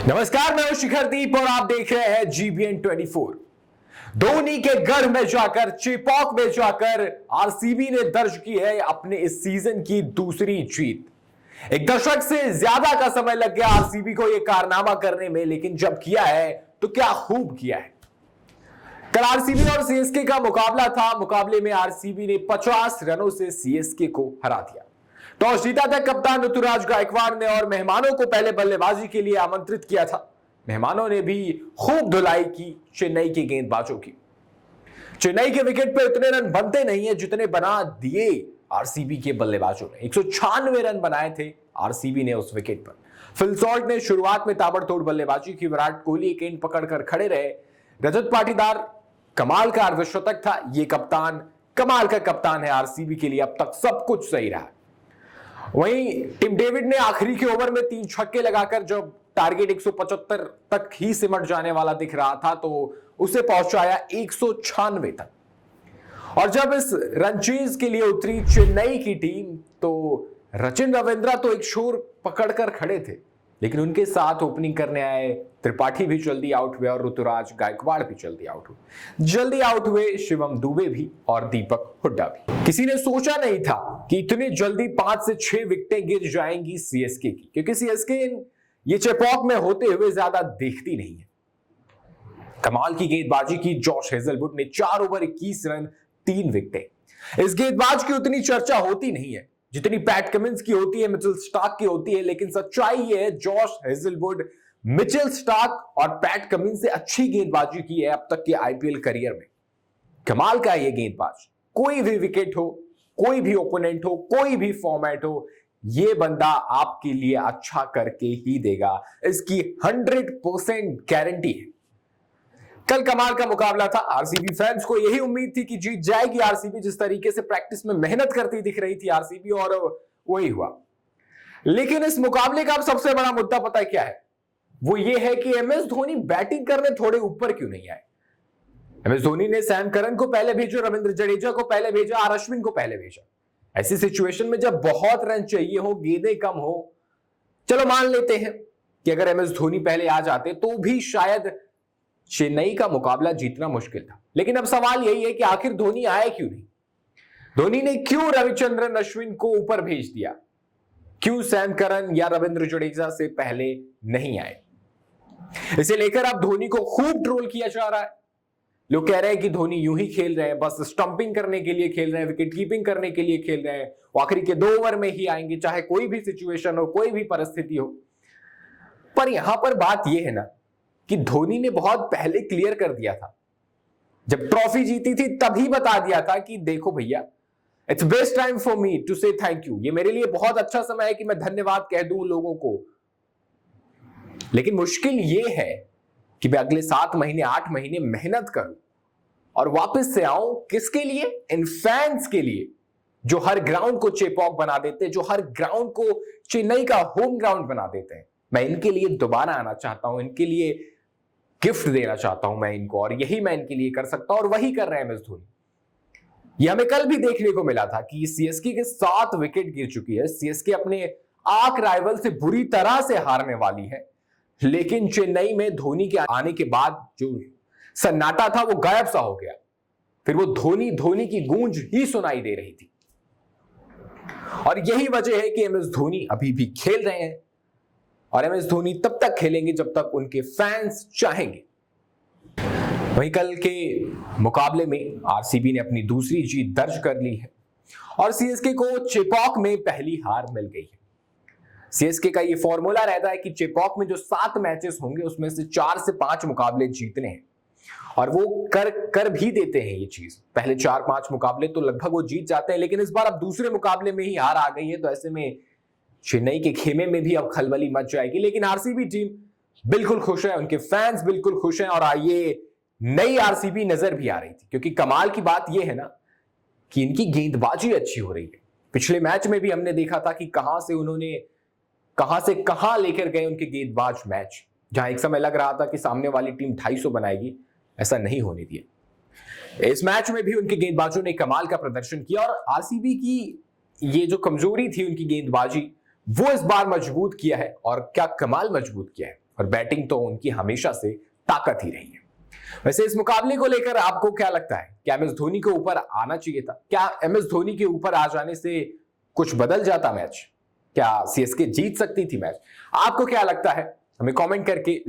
नमस्कार, मैं हूं शिखरदीप और आप देख रहे हैं GBN 24। धोनी के गढ़ में जाकर, चेपॉक में जाकर आरसीबी ने दर्ज की है अपने इस सीजन की दूसरी जीत। एक दशक से ज्यादा का समय लग गया आरसीबी को यह कारनामा करने में, लेकिन जब किया है तो क्या खूब किया है। कल आरसीबी और सीएसके का मुकाबला था। मुकाबले में आरसीबी ने 50 रनों से सीएसके को हरा दिया। टॉस जीता था कप्तान ऋतुराज गायकवाड़ ने और मेहमानों को पहले बल्लेबाजी के लिए आमंत्रित किया था। मेहमानों ने भी खूब धुलाई की चेन्नई के गेंदबाजों की। चेन्नई के विकेट पर इतने रन बनते नहीं है जितने बना दिए आरसीबी के बल्लेबाजों ने। 196 रन बनाए थे आरसीबी ने उस विकेट पर। फिल सॉल्ट ने शुरुआत में ताबड़तोड़ बल्लेबाजी की। विराट कोहली एक गेंद पकड़कर खड़े रहे। रजत पाटीदार कमाल का अर्धशतक था। ये कप्तान कमाल का कप्तान है आरसीबी के लिए। अब तक सब कुछ सही रहा। वहीं टिम डेविड ने आखिरी के ओवर में 3 छक्के लगाकर जब टारगेट 175 तक ही सिमट जाने वाला दिख रहा था तो उसे पहुंचाया 196 तक। और जब इस रन चेज के लिए उतरी चेन्नई की टीम तो सचिन रविंद्रा तो एक शोर पकड़कर खड़े थे, लेकिन उनके साथ ओपनिंग करने आए त्रिपाठी भी जल्दी आउट हुए और ऋतुराज गायकवाड़ भी जल्दी आउट हुए। जल्दी आउट हुए शिवम दुबे भी और दीपक हुड्डा भी। किसी ने सोचा नहीं था कि इतने जल्दी 5 से 6 विकेटें गिर जाएंगी सीएसके की, क्योंकि सीएसके ये चेपॉक में होते हुए ज्यादा देखती नहीं है। कमाल की गेंदबाजी की जॉश हेजलवुड ने 4 ओवर 21 रन 3 विकेटें। इस गेंदबाज की उतनी चर्चा होती नहीं है जितनी पैट कमिंस की होती है, मिचेल स्टार्क की होती है, लेकिन सच्चाई ये है जॉश हेजलवुड मिचेल स्टार्क और पैट कमिंस से अच्छी गेंदबाजी की है अब तक के आईपीएल करियर में। कमाल का ये गेंदबाज, कोई भी विकेट हो, कोई भी ओपोनेंट हो, कोई भी फॉर्मेट हो, ये बंदा आपके लिए अच्छा करके ही देगा, इसकी 100% गारंटी है। कल कमाल का मुकाबला था। आरसीबी फैंस को यही उम्मीद थी कि जीत जाएगी आरसीबी। जिस तरीके से प्रैक्टिस में मेहनत करती दिख रही थी आरसीबी, और वही हुआ। लेकिन इस मुकाबले का अब सबसे बड़ा मुद्दा पता है क्या है? वो ये है कि एमएस धोनी बैटिंग करने थोड़े ऊपर क्यों नहीं आए। एमएस धोनी ने सैम करन को पहले भेजा, रविंद्र जडेजा को पहले भेजा, आर अश्विन को पहले भेजा। ऐसी सिचुएशन में जब बहुत रन चाहिए हो, गेंदें कम हो, चलो मान लेते हैं कि अगर एमएस धोनी पहले आ जाते तो भी शायद चेन्नई का मुकाबला जीतना मुश्किल था। लेकिन अब सवाल यही है कि आखिर धोनी आए क्यों नहीं? धोनी ने क्यों रविचंद्रन अश्विन को ऊपर भेज दिया? क्यों सैम करन या रविंद्र जडेजा से पहले नहीं आए? इसे लेकर अब धोनी को खूब ट्रोल किया जा रहा है। लोग कह रहे हैं कि धोनी यूं ही खेल रहे हैं, बस स्टंपिंग करने के लिए खेल रहे हैं, विकेट कीपिंग करने के लिए खेल रहे हैं, वो आखिरी के 2 ओवर में ही आएंगे, चाहे कोई भी सिचुएशन हो, कोई भी परिस्थिति हो। पर यहां पर बात यह है ना कि धोनी ने बहुत पहले क्लियर कर दिया था। जब ट्रॉफी जीती थी तभी बता दिया था कि देखो भैया, it's best time for me to say thank you. ये मेरे लिए बहुत अच्छा समय है कि मैं धन्यवाद कह दूं लोगों को। लेकिन मुश्किल ये है कि मैं अगले 7 महीने 8 महीने मेहनत करूं और वापस से आऊं। किसके लिए? इन फैंस के लिए जो हर ग्राउंड को चेपॉक बना देते हैं, जो हर ग्राउंड को चेन्नई का होम ग्राउंड बना देते हैं। मैं इनके लिए दोबारा आना चाहता हूं, इनके लिए गिफ्ट देना चाहता हूं मैं इनको, और यही मैं इनके लिए कर सकता हूं और वही कर रहे हैं एमएस धोनी। यह हमें कल भी देखने को मिला था कि सीएसके के 7 विकेट गिर चुकी है। सीएसके अपने आर्क राइवल से बुरी तरह से हारने वाली है, लेकिन चेन्नई में धोनी के आने के बाद जो सन्नाटा था वो गायब सा हो गया। फिर वो धोनी धोनी की गूंज ही सुनाई दे रही थी। और यही वजह है कि एमएस धोनी अभी भी खेल रहे हैं, और एमएस धोनी तब तक खेलेंगे जब तक उनके फैंस चाहेंगे। वहीं कल के मुकाबले में आरसीबी ने अपनी दूसरी जीत दर्ज कर ली है और सीएसके को चेपॉक में पहली हार मिल गई है। सीएसके का ये फॉर्मूला रहता है कि चेपॉक में जो 7 मैचेस होंगे उसमें से 4 से 5 मुकाबले जीतने हैं, और वो कर भी देते हैं ये चीज। पहले 4-5 मुकाबले तो लगभग वो जीत जाते हैं, लेकिन इस बार अब दूसरे मुकाबले में ही हार आ गई है, तो ऐसे में चेन्नई के खेमे में भी अब खलबली मच जाएगी। लेकिन आरसीबी टीम बिल्कुल खुश है, उनके फैंस बिल्कुल खुश हैं, और ये नई आरसीबी नजर भी आ रही थी। क्योंकि कमाल की बात यह है ना कि इनकी गेंदबाजी अच्छी हो रही है। पिछले मैच में भी हमने देखा था कि कहां से कहां लेकर गए उनके गेंदबाज मैच। जहां एक समय लग रहा था कि सामने वाली टीम 250 बनाएगी, ऐसा नहीं होने दिया। इस मैच में भी उनके गेंदबाजों ने कमाल का प्रदर्शन किया, और आरसीबी की ये जो कमजोरी थी उनकी गेंदबाजी, वो इस बार मजबूत किया है। और क्या कमाल मजबूत किया है। और बैटिंग तो उनकी हमेशा से ताकत ही रही है। वैसे इस मुकाबले को लेकर आपको क्या लगता है? क्या एम एस धोनी को ऊपर आना चाहिए था? क्या एम एस धोनी के ऊपर आ जाने से कुछ बदल जाता मैच? क्या सीएसके जीत सकती थी मैच? आपको क्या लगता है? हमें कमेंट करके